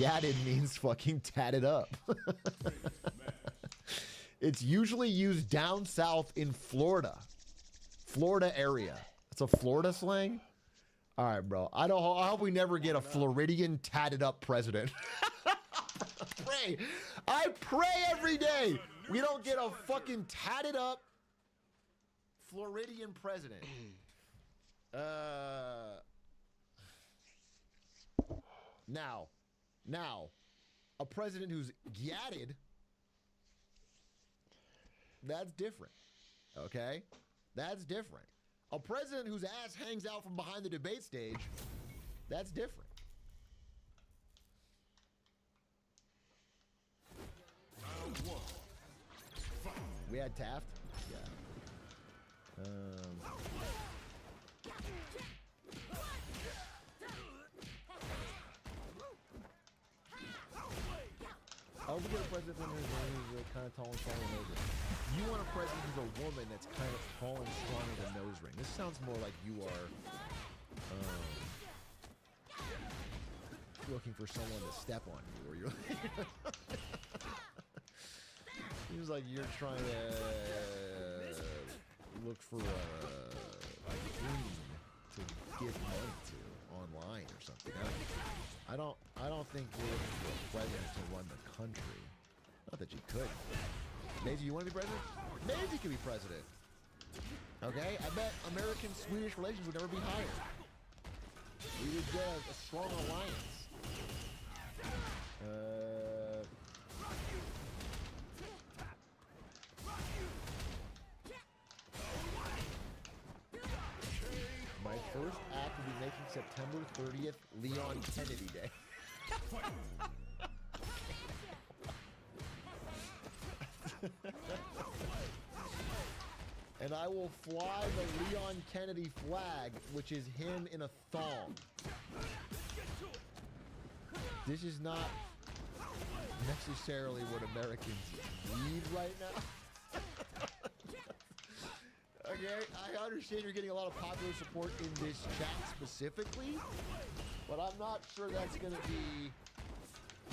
Gatted means fucking tatted up. It's usually used down south in Florida. Florida area. It's a Florida slang? All right, bro. I hope we never get a Floridian tatted up president. Pray. I pray every day we don't get a fucking tatted up Floridian president. Now, a president who's gatted, that's different. Okay? That's different. A president whose ass hangs out from behind the debate stage, that's different. We had Taft? Yeah. I would get a president who's kind of tall and strong and nose ring. You want a president who's a woman that's kind of tall and strong with a nose ring. This sounds more like you are looking for someone to step on you, or you're seems like you're trying to look for a queen to give money to online or something. I don't think we're looking for a president to run the country. Not that you could. Maisie, you want to be president? Maisie could be president. Okay? I bet American-Swedish relations would never be higher. We would get a strong alliance. My first act will be making September 30th Leon Kennedy Day. And I will fly the Leon Kennedy flag, which is him in a thong. This is not necessarily what Americans need right now. Okay, I understand you're getting a lot of popular support in this chat specifically, but I'm not sure that's going to be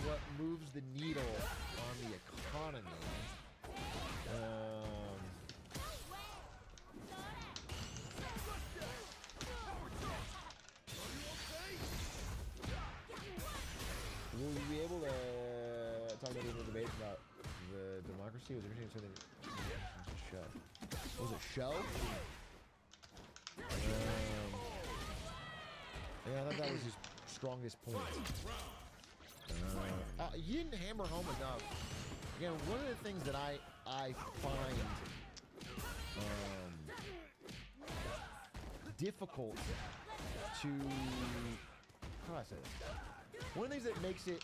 what moves the needle on the economy. Will we be able to talk about the debate about the democracy? Was everything something? Show. Was it show? Yeah, I thought that was his strongest point. He didn't hammer home enough. Again, one of the things that I find difficult to, how do I say this? One of the things that makes it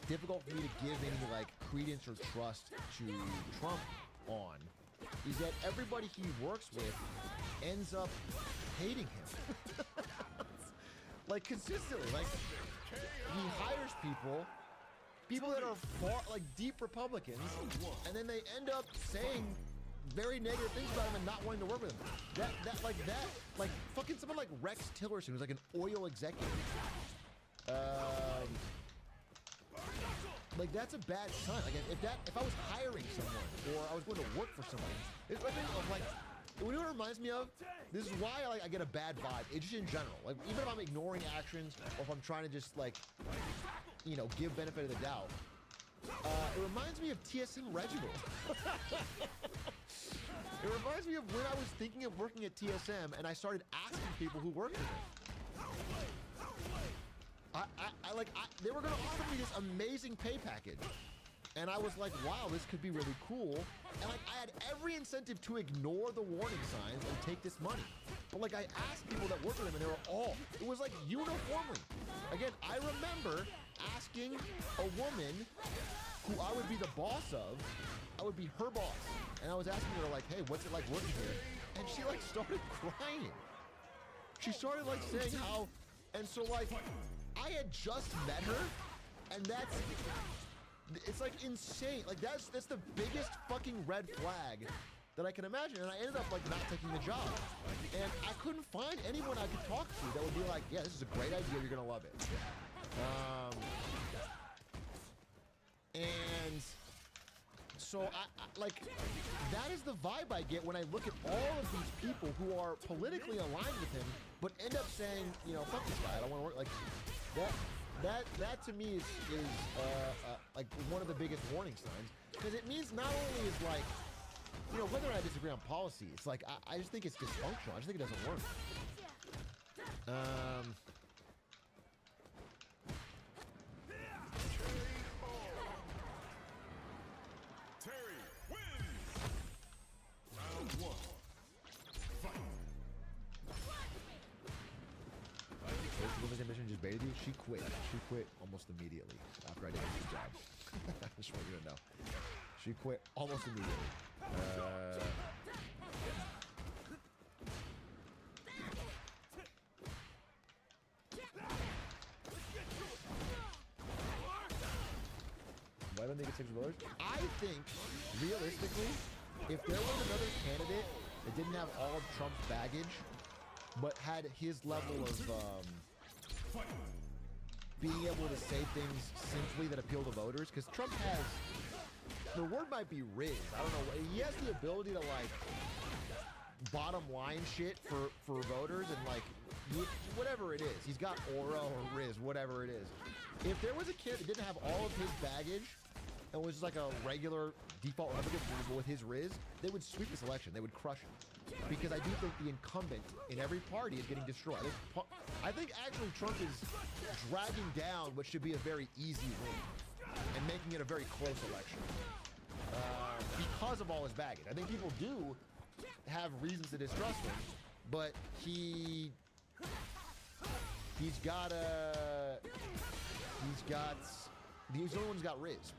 difficult for me to give any like credence or trust to Trump on is that everybody he works with ends up hating him. Like consistently, like he hires people that are far, like deep Republicans, and then they end up saying very negative things about him and not wanting to work with him. Like fucking someone like Rex Tillerson, who's like an oil executive. Like that's a bad sign. Like if I was hiring someone or I was going to work for somebody, it's like, you know what it reminds me of? This is why I get a bad vibe. It's just in general. Like even if I'm ignoring actions or if I'm trying to just like, you know, give benefit of the doubt. It reminds me of TSM Reginald. It reminds me of when I was thinking of working at TSM and I started asking people who worked with him. They were going to offer me this amazing pay package. And I was like, wow, this could be really cool. And like, I had every incentive to ignore the warning signs and take this money. But like, I asked people that worked with him and they were all, it was like uniformly. Again, I remember asking a woman who I would be the boss of, I would be her boss. And I was asking her like, hey, what's it like working here? And she like started crying. She started like saying how, and so like, I had just met her and it's like insane. Like that's the biggest fucking red flag that I can imagine. And I ended up like not taking the job. And I couldn't find anyone I could talk to that would be like, yeah, this is a great idea. You're going to love it. And so I like, that is the vibe I get when I look at all of these people who are politically aligned with him, but end up saying, you know, fuck this guy, I don't want to work. Like that to me is like one of the biggest warning signs, because it means not only is like, you know, whether I disagree on policy, it's like I just think it's dysfunctional. I just think it doesn't work. Terry wins. Round 1. Fight. Women's ambition just baited you. She quit. She quit almost immediately after I did a good job. I just want you to know. She quit almost immediately. Why don't they get 6 voters? I think, realistically, if there was another candidate that didn't have all of Trump's baggage, but had his level of being able to say things simply that appeal to voters, because Trump has, the word might be riz, I don't know, he has the ability to like bottom line shit for voters, and like whatever it is, he's got aura or riz, whatever it is. If there was a kid that didn't have all of his baggage and was just like a regular default Republican with his riz, they would sweep this election. They would crush it. Because I do think the incumbent in every party is getting destroyed. I think actually Trump is dragging down what should be a very easy win and making it a very close election because of all his baggage. I think people do have reasons to distrust him, but he's the only one who's got riz.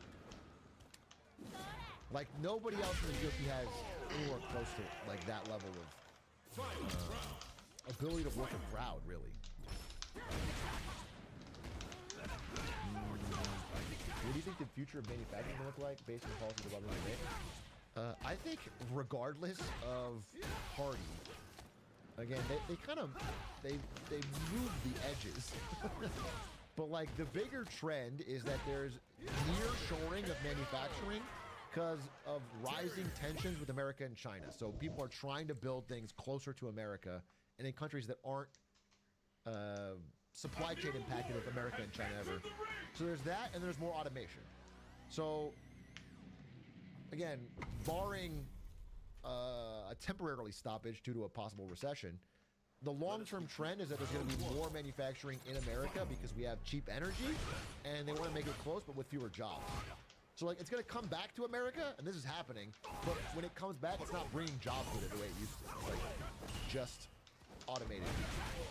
Like nobody else in the GOP has anywhere close to like that level of ability to work a crowd, really. What do you think the future of manufacturing will look like based on policies of government today? I think regardless of party, again, they kind of they move the edges. But like the bigger trend is that there's near-shoring of manufacturing because of rising tensions with America and China. So people are trying to build things closer to America and in countries that aren't supply chain impacted with America and China ever. So there's that, and there's more automation. So again, barring a temporarily stoppage due to a possible recession, the long-term trend is that there's going to be more manufacturing in America because we have cheap energy, and they want to make it close, but with fewer jobs. So like, it's going to come back to America, and this is happening, but when it comes back, it's not bringing jobs with it the way it used to. It's like just automated,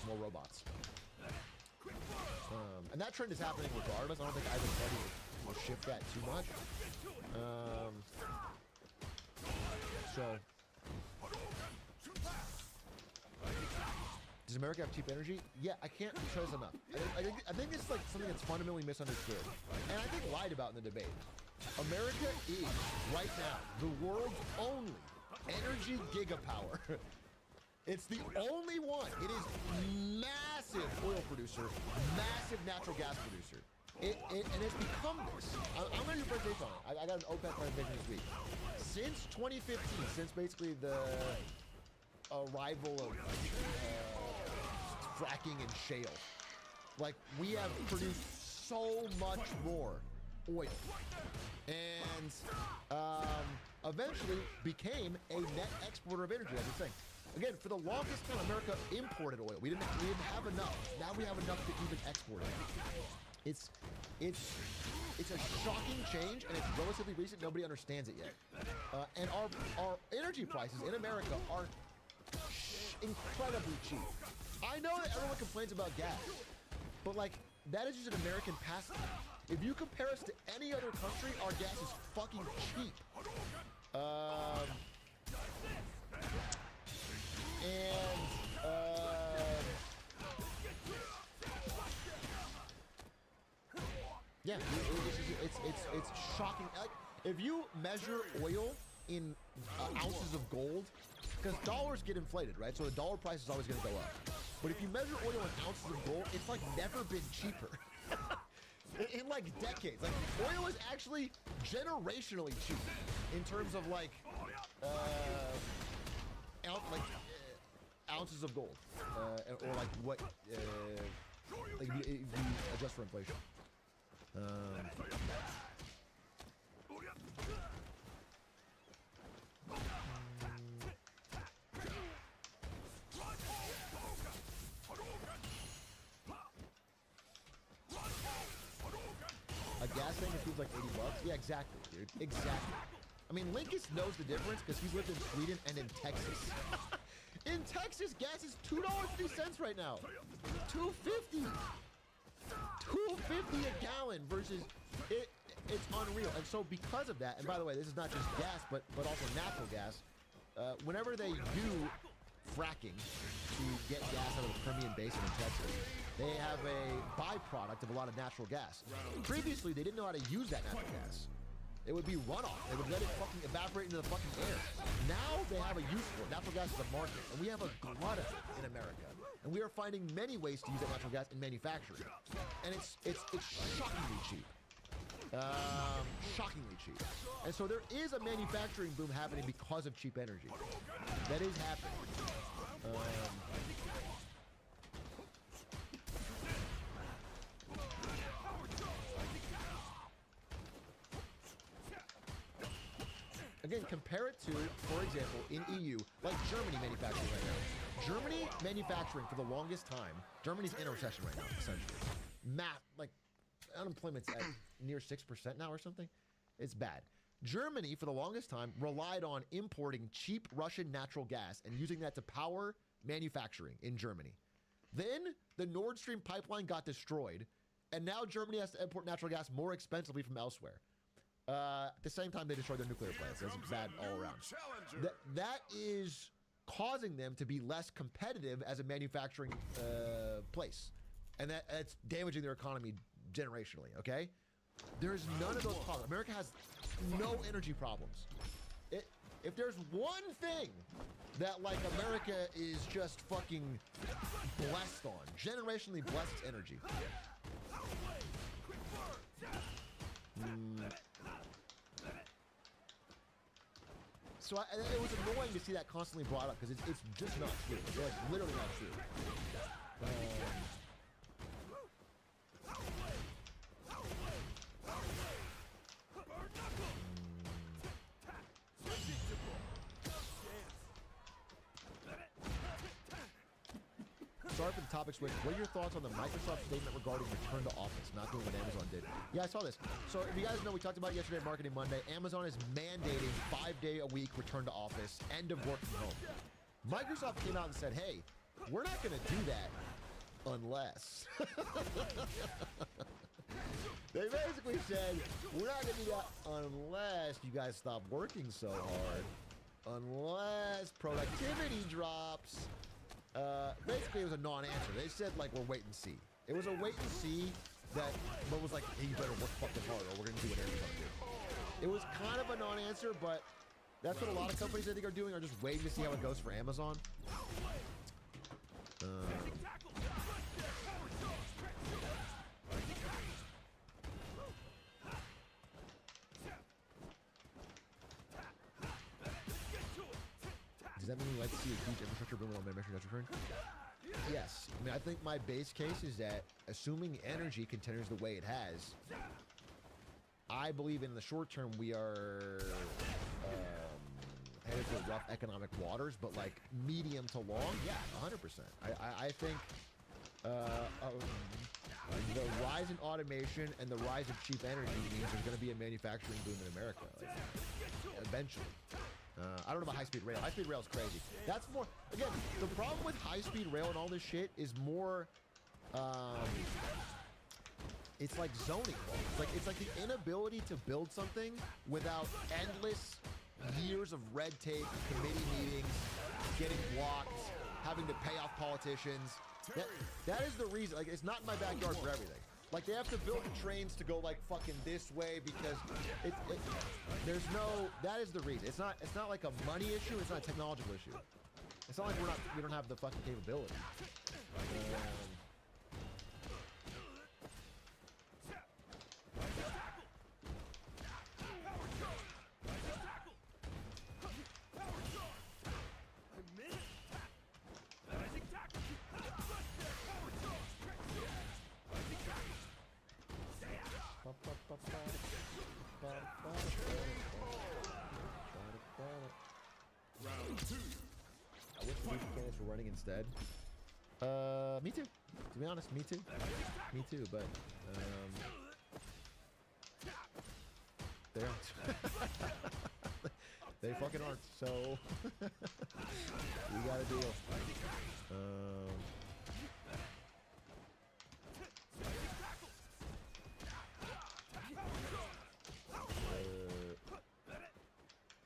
more robots. And that trend is happening regardless. I don't think either party will shift that too much. Does America have cheap energy? Yeah, I can't stress enough. I think it's like something that's fundamentally misunderstood, and I think lied about in the debate. America is, right now, the world's only energy gigapower. It's the only one. It is massive oil producer, massive natural gas producer. And it's become this. I'm going to do a presentation on it. I got an OPEC presentation this week. Since 2015, since basically the arrival of fracking and shale, like we have produced so much more oil, and eventually became a net exporter of energy, as I'm saying. Again, for the longest time, America imported oil. We didn't have enough. Now we have enough to even export it. It's a shocking change, and it's relatively recent. Nobody understands it yet. And our energy prices in America are incredibly cheap. I know that everyone complains about gas, but like that is just an American pastime. If you compare us to any other country, our gas is fucking cheap. Yeah, it's shocking. Like, if you measure oil in ounces of gold, because dollars get inflated, right? So the dollar price is always going to go up. But if you measure oil in ounces of gold, it's like never been cheaper. in like decades. Like oil is actually generationally cheap in terms of like ounces of gold, or like what like if you adjust for inflation. A gas tank includes like 80 bucks. Yeah, exactly, dude. Exactly. I mean, Linkus knows the difference because he's lived in Sweden and in Texas. In Texas, gas is $2.50 right now. $2.50. $2.50 a gallon versus it's unreal. And so because of that, and by the way, this is not just gas, but also natural gas. Whenever they do fracking to get gas out of the Permian Basin in Texas, they have a byproduct of a lot of natural gas. Previously, they didn't know how to use that natural gas. It would be runoff. They would let it fucking evaporate into the fucking air. Now they have a use for it. Natural gas is a market, and we have a glut of it in America. And we are finding many ways to use that natural gas in manufacturing. And it's shockingly cheap. Shockingly cheap. And so there is a manufacturing boom happening because of cheap energy. That is happening. Again, compare it to, for example, in EU, like Germany manufacturing right now. Germany manufacturing for the longest time, Germany's in a recession right now, essentially. Like, unemployment's at near 6% now or something. It's bad. Germany, for the longest time, relied on importing cheap Russian natural gas and using that to power manufacturing in Germany. Then the Nord Stream pipeline got destroyed, and now Germany has to import natural gas more expensively from elsewhere. At the same time, they destroyed their nuclear plants. That's bad all around. That is causing them to be less competitive as a manufacturing place. And that's damaging their economy generationally, okay? There's none of those problems. America has no energy problems. If there's one thing that, like, America is just fucking blessed on, generationally blessed, it's energy. So it was annoying to see that constantly brought up because it's just not true. It's like literally not true. Sorry for the topic switch. What are your thoughts on the Microsoft statement regarding return to office, not doing what Amazon did? Yeah, I saw this. So if you guys know, we talked about it yesterday at Marketing Monday. Amazon is mandating 5-day-a-week return to office, end of work from home. Microsoft came out and said, hey, we're not going to do that unless. They basically said, we're not going to do that unless you guys stop working so hard, unless productivity drops. Basically, it was a non-answer. They said, like, we're wait and see. It was a wait and see that, but was like, hey, you better work fucking hard or we're going to do whatever you want to do. It was kind of a non-answer, but that's what a lot of companies, I think, are doing, are just waiting to see how it goes for Amazon. Does that mean we'd like to see a huge infrastructure boom while manufacturing does return? Yes. I mean, I think my base case is that assuming energy continues the way it has, I believe in the short term we are headed for rough economic waters, but like medium to long, yeah, 100%. I think the rise in automation and the rise of cheap energy means there's going to be a manufacturing boom in America, like, eventually. I don't know about high-speed rail. High-speed rail is crazy. That's more, again, the problem with high-speed rail and all this shit is more, it's like zoning. It's like the inability to build something without endless years of red tape, committee meetings, getting blocked, having to pay off politicians. That is the reason. Like, it's not in my backyard for everything. Like, they have to build the trains to go, like, fucking this way because there's no, that is the reason. It's not like a money issue. It's not a technological issue. It's not like we don't have the fucking capability. running instead. Me too. To be honest, me too. Me too, but they aren't. They fucking aren't, so we got a deal.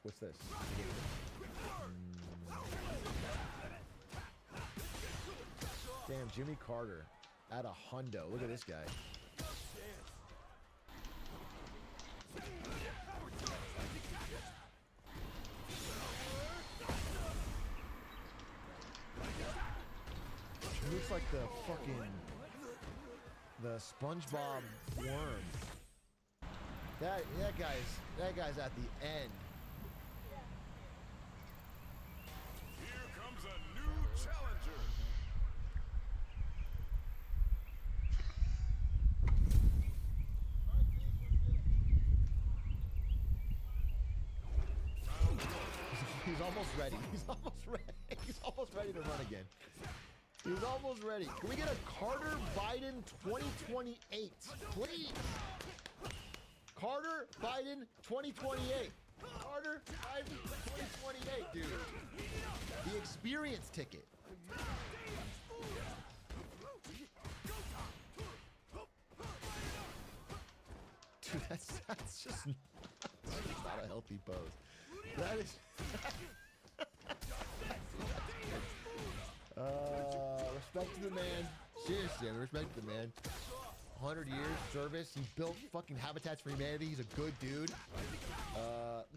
What's this? Damn, Jimmy Carter at a hundo. Look at this guy. He looks like the fucking SpongeBob worm. That guy's at the end. Here comes a new challenger. He's almost ready. He's almost ready. He's almost ready to run again. He's almost ready. Can we get a Carter Biden 2028, please? Carter Biden 2028. Carter Biden 2028, dude. The experience ticket. Dude, that's just not a healthy pose. That is. Respect to the man. Seriously, I mean, respect to the man. 100 years service. He built fucking Habitats for Humanity. He's a good dude.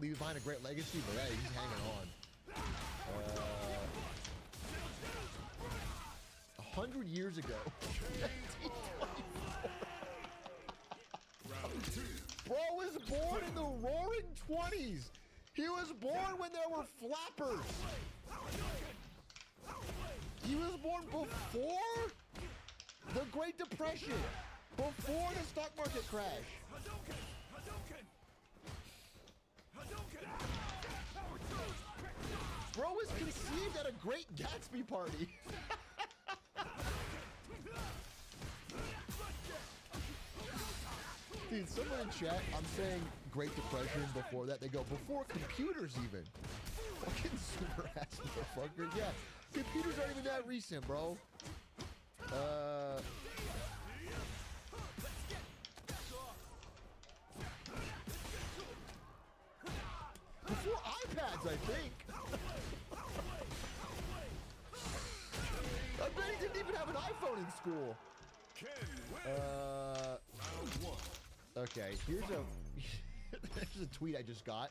Leaving behind a great legacy, but hey, he's hanging on. 100 years ago. Bro was born in the roaring 20s. He was born when there were flappers. He was born before the Great Depression, before the stock market crash. Bro was conceived at a Great Gatsby party. Dude, someone in chat, I'm saying Great Depression before that. They go, before computers even. Fucking super ass motherfucker. Yeah, computers aren't even that recent, bro. Before iPads, I think. I bet he didn't even have an iPhone in school. Okay, here's a tweet I just got.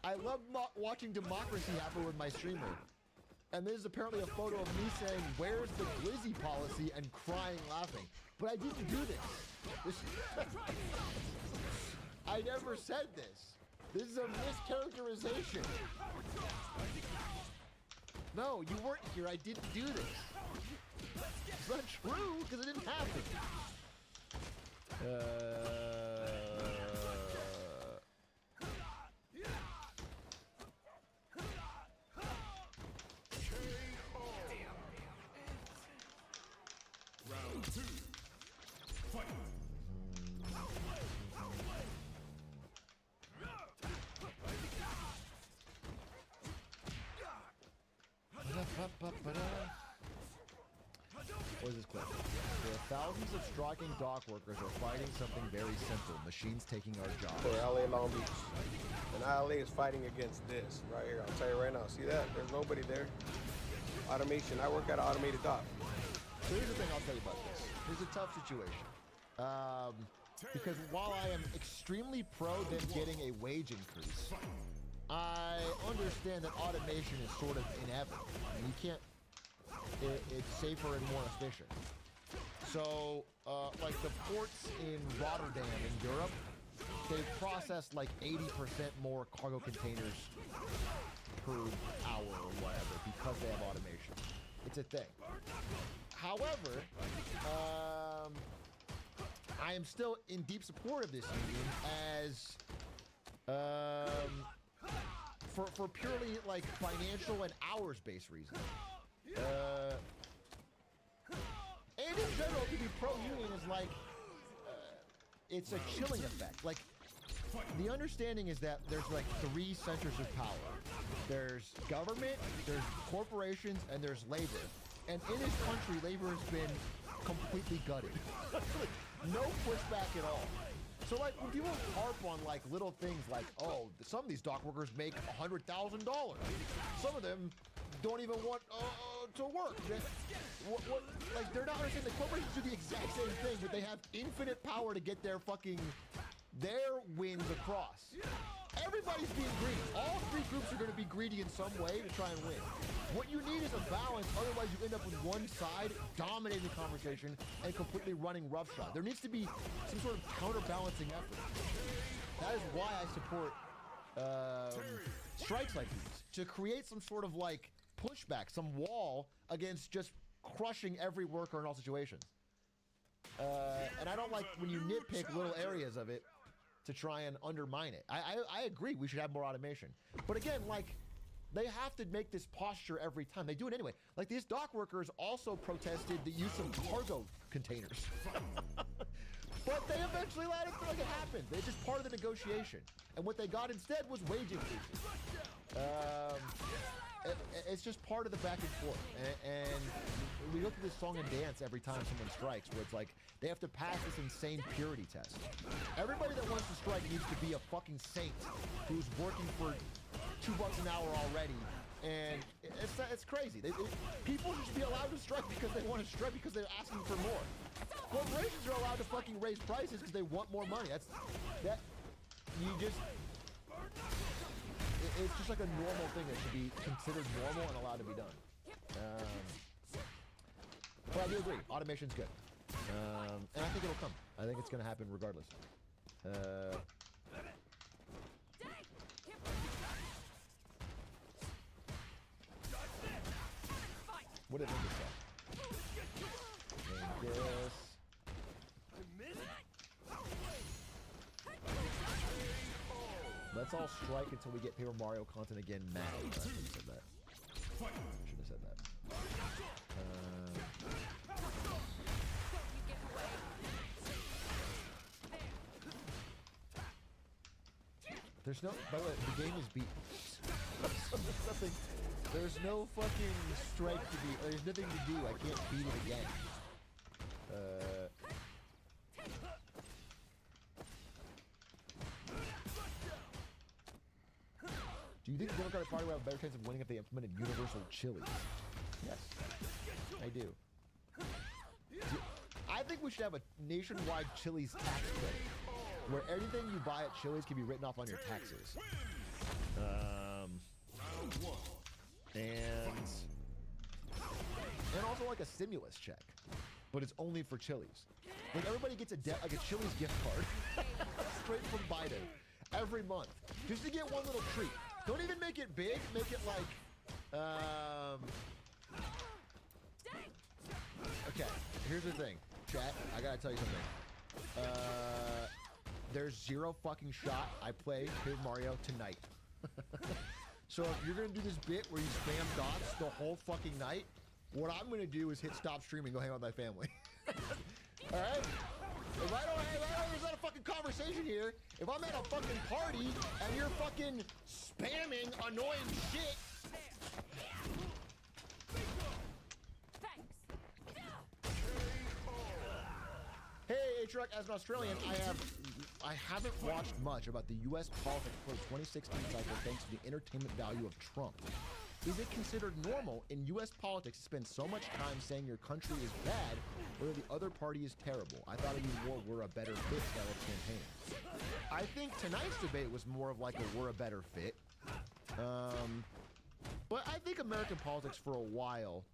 I love watching democracy happen with my streamer. And this is apparently a photo of me saying, where's the glizzy policy, and crying laughing. But I didn't do this. I never said this. This is a mischaracterization. No, you weren't here. I didn't do this. It's not true, because it didn't happen. Round 2. Fight. What is this clip? There are thousands of striking dock workers are fighting something very simple. Machines taking our jobs. For LA Long Beach. And LA is fighting against this right here. I'll tell you right now. See that? There's nobody there. Automation. I work at an automated dock. So here's the thing I'll tell you about this. Here's a tough situation. Because while I am extremely pro them getting a wage increase, I understand that automation is sort of inevitable. I mean, you can't. It's safer and more efficient. So, like the ports in Rotterdam in Europe, they process like 80% more cargo containers per hour or whatever because they have automation. It's a thing. However, I am still in deep support of this union as for purely like financial and hours-based reasons. And in general, to be pro-union is like, it's a chilling effect. Like, the understanding is that there's like 3 centers of power. There's government, there's corporations, and there's labor. And in this country, labor has been completely gutted. No pushback at all. So like when people harp on like little things like, oh, some of these dock workers make $100,000. Some of them don't even want to work. Like they're not understanding the corporations do the exact same thing, but they have infinite power to get their wins across. Everybody's being greedy. All 3 groups are going to be greedy in some way to try and win. What you need is a balance, otherwise you end up with one side dominating the conversation and completely running roughshod. There needs to be some sort of counterbalancing effort. That is why I support strikes like these, to create some sort of like pushback, some wall against just crushing every worker in all situations. And I don't like when you nitpick little areas of it to try and undermine it. I agree we should have more automation. But again, like, they have to make this posture every time. They do it anyway. Like, these dock workers also protested the use of cargo containers. But they eventually let it through. Like, it happened. It's just part of the negotiation. And what they got instead was wage increases. It's just part of the back and forth. And we go through this song and dance every time someone strikes, where it's like they have to pass this insane purity test. Everybody that wants to strike needs to be a fucking saint who's working for $2 an hour already. And it's crazy. People should be allowed to strike because they want to strike because they're asking for more. Corporations are allowed to fucking raise prices because they want more money. It's just like a normal thing that should be considered normal and allowed to be done. But I do agree, automation's good. And I think it'll come. I think it's gonna happen regardless. What did I think this? And this. Let's all strike until we get Paper Mario content again. Mad. I shouldn't have said that. Shouldn't have said that. There's no. By the way, the game is beaten. There's nothing. There's no fucking strike to be. There's nothing to do. I can't beat it again. Do you think the Democratic Party will have a better chance of winning if they implemented universal chilies? Yes, I do. I think we should have a nationwide Chili's tax credit, where everything you buy at Chili's can be written off on your taxes. And also like a stimulus check, but it's only for Chili's. Like everybody gets a Chili's gift card straight from Biden every month, just to get one little treat. Don't even make it big. Make it like, okay, here's the thing, chat. I gotta tell you something. There's zero fucking shot I play Paper Mario tonight. So if you're gonna do this bit where you spam dots the whole fucking night, what I'm gonna do is hit stop streaming, go hang out with my family. All right? If I don't, there's not a fucking conversation here. If I'm at a fucking party and you're fucking spamming annoying shit. Hey, H-Rock, as an Australian, I haven't watched much about the U.S. politics for the 2016 cycle thanks to the entertainment value of Trump. Is it considered normal in U.S. politics to spend so much time saying your country is bad or the other party is terrible? I thought it'd be more we're a better fit style of campaign. I think tonight's debate was more of like a we're a better fit. But I think American politics for a while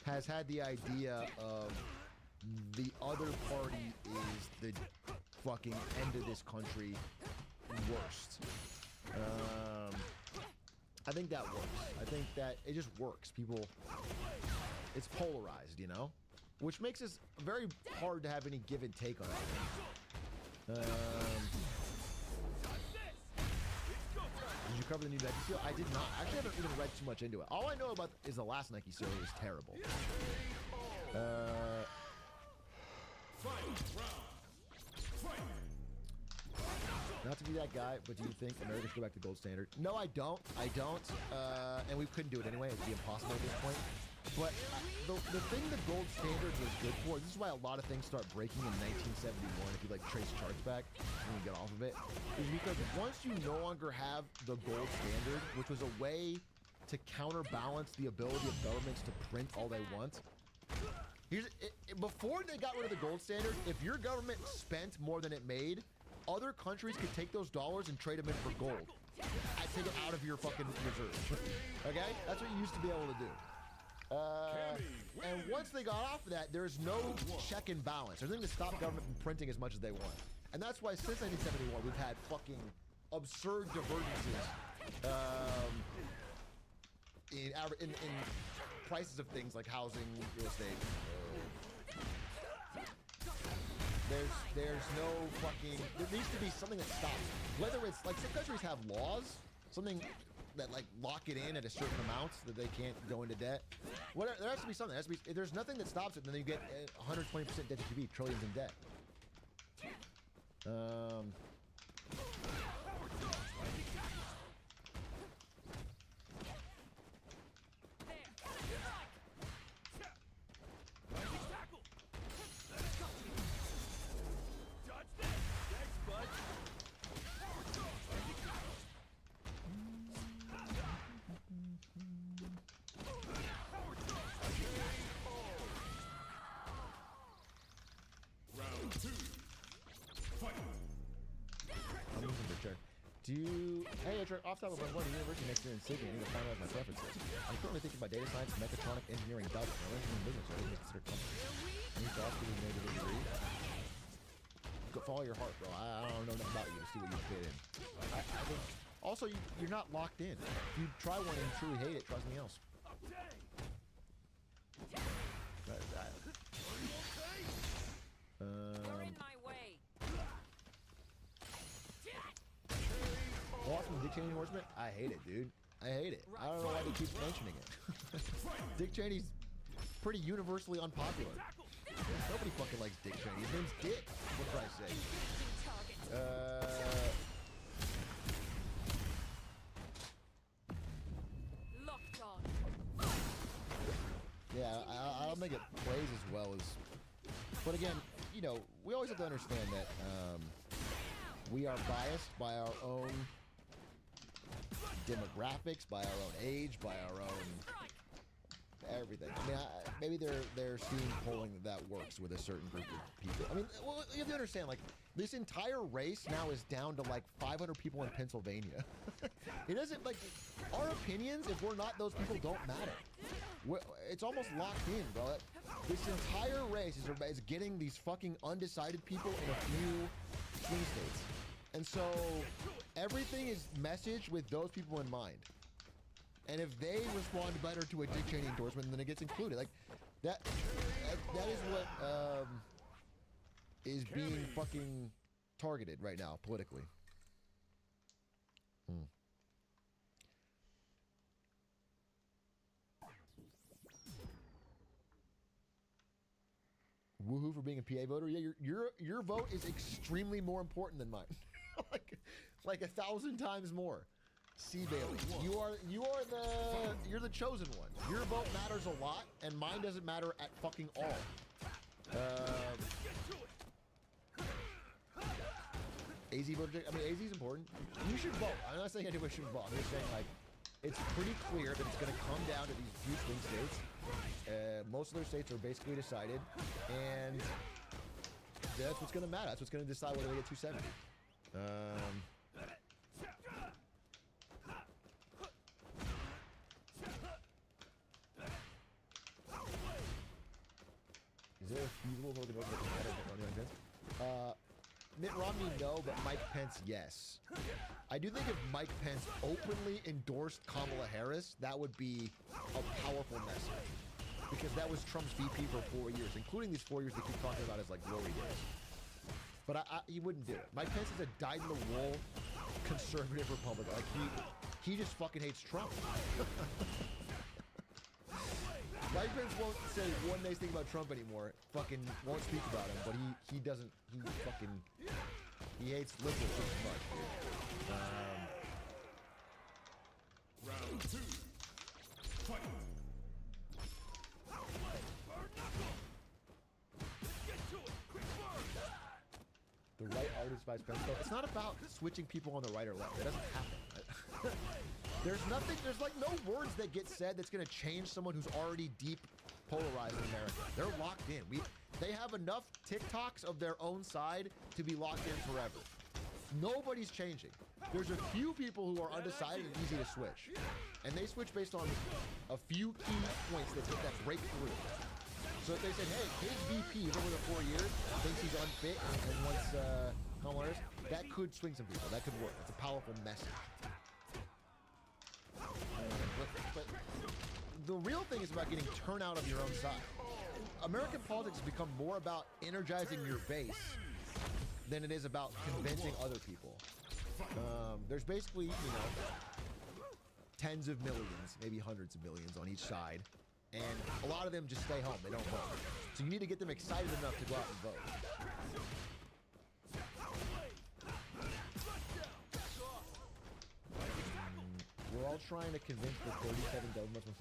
has had the idea of the other party is the fucking end of this country worst. I think that works. I think that it just works. People, it's polarized, you know? Which makes it very hard to have any give and take on it. Did you cover the new Nike seal? I did not. I actually haven't even read too much into it. All I know about is the last Nike seal was terrible. Not to be that guy, but do you think America should go back to gold standard? No, I don't. I don't. And we couldn't do it anyway. It'd be impossible at this point. But the thing the gold standard was good for, this is why a lot of things start breaking in 1971 if you like trace charts back and you get off of it, is because once you no longer have the gold standard, which was a way to counterbalance the ability of governments to print all they want. Before they got rid of the gold standard, if your government spent more than it made, other countries could take those dollars and trade them in for gold. I'd take it out of your fucking reserves. Okay? That's what you used to be able to do. And once they got off of that, there's no check and balance. There's nothing to stop government from printing as much as they want. And that's why since 1971, we've had fucking absurd divergences in prices of things like housing, real estate. There's no fucking, there needs to be something that stops. Whether it's like some countries have laws, something that like lock it in at a certain amount so that they can't go into debt. Whatever, there has to be something. There has to be, if there's nothing that stops it, then you get 120% debt to GDP, trillions in debt. Hey, off top of my one university next year in Sydney, I need to finalize my preferences. I'm currently thinking about data science, mechatronic, engineering, Dutch, and engineering business, or even consider company. I need to ask you to make a degree. Go follow your heart, bro. I don't know nothing about you to see what you fit in. I think, also, you're not locked in. If you try one and truly hate it, try something else. You're in my way. Watching Dick Cheney endorsement? I hate it, dude. I hate it. I don't know why they keep mentioning it. Dick Cheney's pretty universally unpopular. Nobody fucking likes Dick Cheney. His name's Dick, for Christ's sake. Locked on. Yeah, I don't think it plays as well as... But again, you know, we always have to understand that we are biased by our own demographics, by our own age, by our own everything. I mean, maybe they're seeing polling that works with a certain group of people. I mean, well, you have to understand, like, this entire race now is down to like 500 people in Pennsylvania. It doesn't, like, our opinions, if we're not those people, don't matter. It's almost locked in, bro. This entire race is getting these fucking undecided people in a few swing states. And so everything is messaged with those people in mind. And if they respond better to a Dick Cheney endorsement, then it gets included. Like that is what is being fucking targeted right now politically. Woohoo for being a PA voter. Yeah, your vote is extremely more important than mine. like 1,000 times more. C. Bailey, you're the chosen one. Your vote matters a lot, and mine doesn't matter at fucking all. AZ voter. I mean, AZ is important. You should vote. I'm not saying anybody should vote. I'm just saying, like, it's pretty clear that it's going to come down to these few swing states. Most of their states are basically decided, and that's what's going to matter. That's what's going to decide whether they get 270. Is there a feasible vote to vote for Mitt Romney, no, but Mike Pence, yes. I do think if Mike Pence openly endorsed Kamala Harris, that would be a powerful message. Because that was Trump's VP for 4 years, including these 4 years they keep talking about as like glory days. But he wouldn't do it. Mike Pence is a dyed-in-the-wool conservative Republican. Like He just fucking hates Trump. Lycans won't say one nice thing about Trump anymore. Fucking won't speak about him, but he doesn't. He hates liberals just as much, dude. Round 2. Fight. The right artist vice president. It's not about switching people on the right or left. It doesn't happen. There's nothing. There's like no words that get said that's gonna change someone who's already deep polarized in America. They're locked in. They have enough TikToks of their own side to be locked in forever. Nobody's changing. There's a few people who are undecided and easy to switch, and they switch based on a few key points that break through. So if they said, hey, his VP over the 4 years thinks he's unfit and wants Kamala Harris, that could swing some people. That could work. It's a powerful message. But the real thing is about getting turnout of your own side. American politics has become more about energizing your base than it is about convincing other people. There's basically, tens of millions, maybe hundreds of millions on each side. And a lot of them just stay home. They don't vote. So you need to get them excited enough to go out and vote. We're all trying to convince the 37 governments. I'm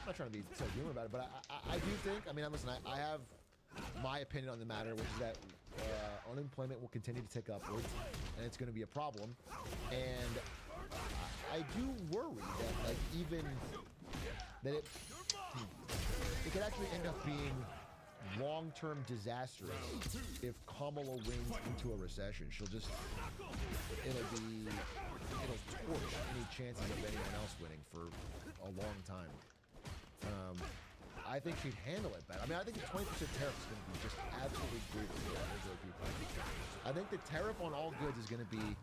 not trying to be so humor about it, but I do think, listen, I have my opinion on the matter, which is that unemployment will continue to tick upwards, and it's going to be a problem. And I do worry that it could actually end up being long-term disastrous if Kamala wins into a recession. It'll torch any chances of anyone else winning for a long time. I think she'd handle it better. I think the 20% tariff is going to be just absolutely brutal for regular people. I think the tariff on all goods is going to be,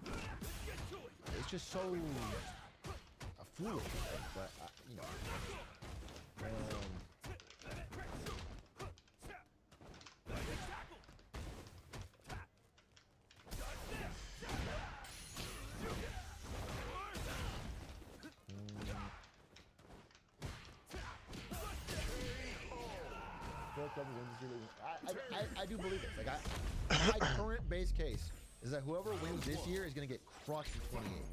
it's just so foolish, but I do believe it. My current base case is that whoever wins this year is going to get crushed in 28.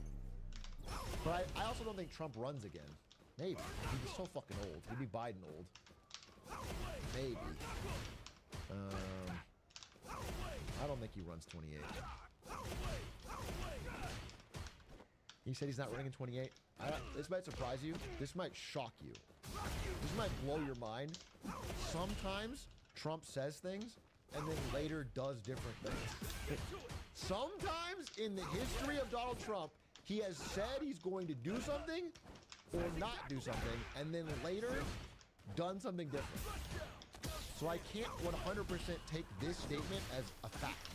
But I also don't think Trump runs again. Maybe. He's so fucking old. He'd be Biden old. Maybe. I don't think he runs 28. He said he's not running in 28. This might surprise you. This might shock you. This might blow your mind. Sometimes Trump says things and then later does different things. Sometimes in the history of Donald Trump, he has said he's going to do something or not do something, and then later done something different. So I can't 100% take this statement as a fact.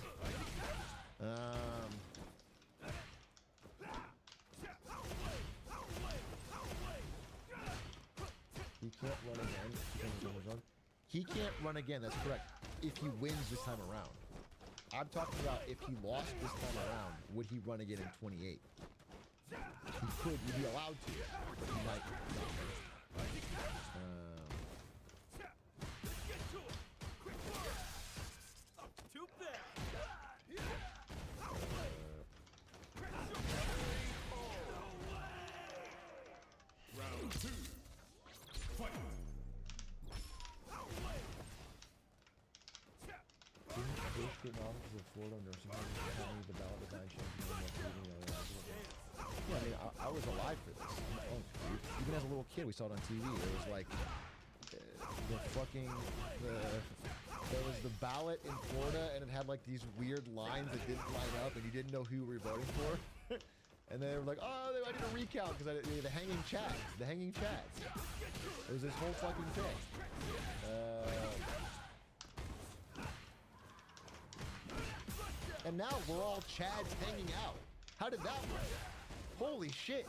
He can't run again. He can't run again, that's correct, if he wins this time around. I'm talking about if he lost this time around, would he run again in 28? He could, he'd be allowed to, but he might not. Round 2. Fight. Getting offices of Florida nursing homes, the ballot design yeah, I was alive for this. Even as a little kid, we saw it on TV. It was like there was the ballot in Florida, and it had like these weird lines that didn't line up, and you didn't know who you were voting for. And then they were like, oh, I need a recount because the hanging chads. It was this whole fucking thing. And now we're all chads hanging out. How did that work? Holy shit.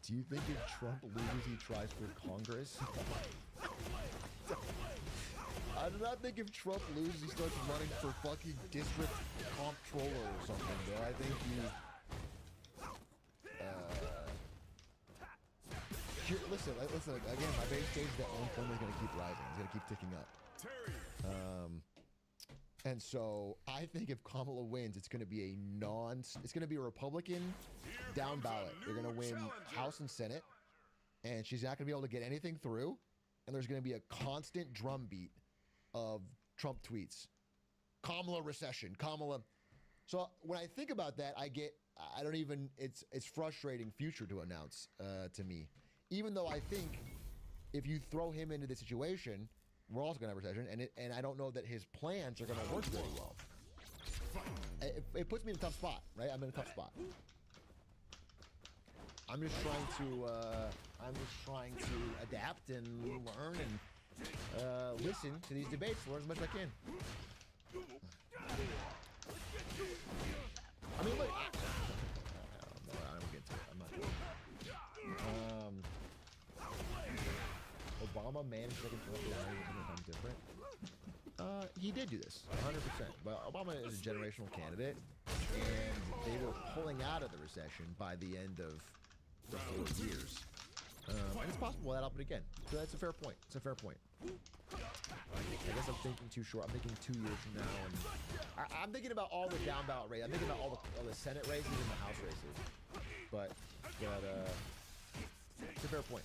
Do you think if Trump loses, he tries for Congress? I do not think if Trump loses, he starts running for fucking district comptroller or something, though. I think he... listen, again, my base case is that unemployment is going to keep rising. It's going to keep ticking up. And so I think if Kamala wins, it's going to be it's going to be a Republican down ballot. They're going to win House and Senate, and she's not going to be able to get anything through. And there's going to be a constant drumbeat of Trump tweets. Kamala recession, Kamala. So when I think about that, it's frustrating future to announce to me. Even though I think if you throw him into the situation, we're also going to have a recession, and I don't know that his plans are going to work very well. It puts me in a tough spot, right? I'm in a tough spot. I'm just trying to adapt and learn and listen to these debates, learn as much as I can. I mean, look, I don't get to it. I'm not doing it. Obama managed second term something different. He did do this, 100%. But Obama is a generational candidate, and they were pulling out of the recession by the end of the 4 years. And it's possible that happen again. So that's a fair point. It's a fair point. I guess I'm thinking too short. I'm thinking 2 years from now, and I'm thinking about all the down ballot races. I'm thinking about all the Senate races and the House races. But it's a fair point.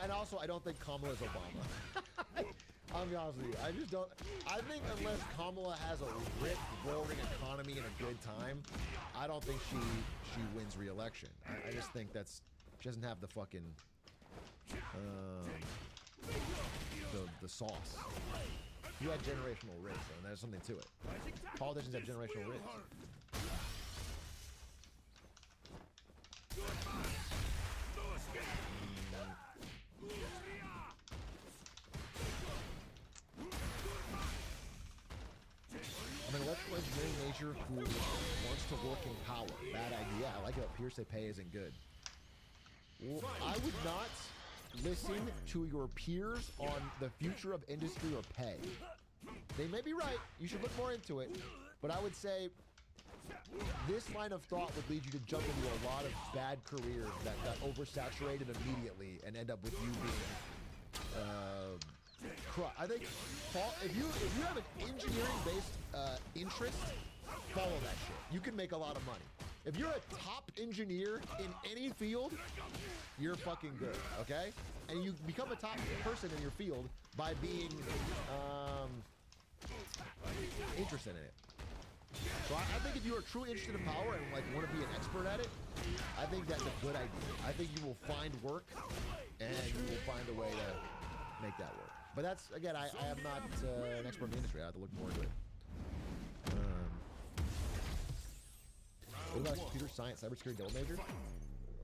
And also, I don't think Kamala is Obama. I'll be honest with you. I just don't. I think unless Kamala has a rich, roaring economy and a good time, I don't think she wins re-election. I just think she doesn't have the fucking the sauce. You had generational risk, and there's something to it. Politicians have generational risk. I'm an electrical engineering major who wants to work in power. Bad idea. I like it, but peers say pay isn't good. Well, I would not listen to your peers on the future of industry or pay. They may be right. You should look more into it. But I would say this line of thought would lead you to jump into a lot of bad careers that got oversaturated immediately and end up with you being I think if you have an engineering-based interest, follow that shit. You can make a lot of money. If you're a top engineer in any field, you're fucking good, okay? And you become a top person in your field by being interested in it. So I think if you are truly interested in power and like want to be an expert at it, I think that's a good idea. I think you will find work and you will find a way to make that work. But that's, again, I am not an expert in the industry. I have to look more into it. What about computer science, cybersecurity double major?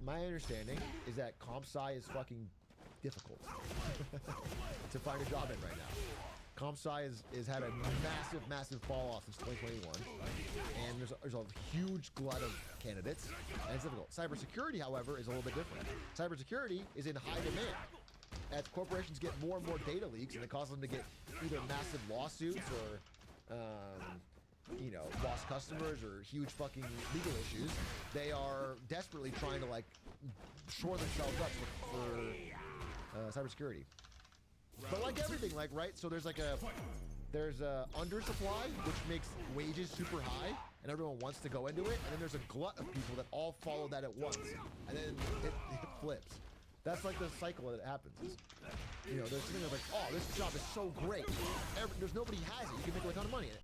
My understanding is that comp sci is fucking difficult to find a job in right now. Comp sci has had a massive fall off since 2021, and there's a huge glut of candidates, and it's difficult. Cybersecurity, however, is a little bit different. Cybersecurity is in high demand. As corporations get more and more data leaks, and it causes them to get either massive lawsuits or, lost customers or huge fucking legal issues, they are desperately trying to, like, shore themselves up for cybersecurity. But like everything, like, right? So there's a undersupply, which makes wages super high, and everyone wants to go into it, and then there's a glut of people that all follow that at once, and then it flips. That's like the cycle that happens. There's something that's like, oh, this job is so great. There's nobody has it. You can make a ton of money in it.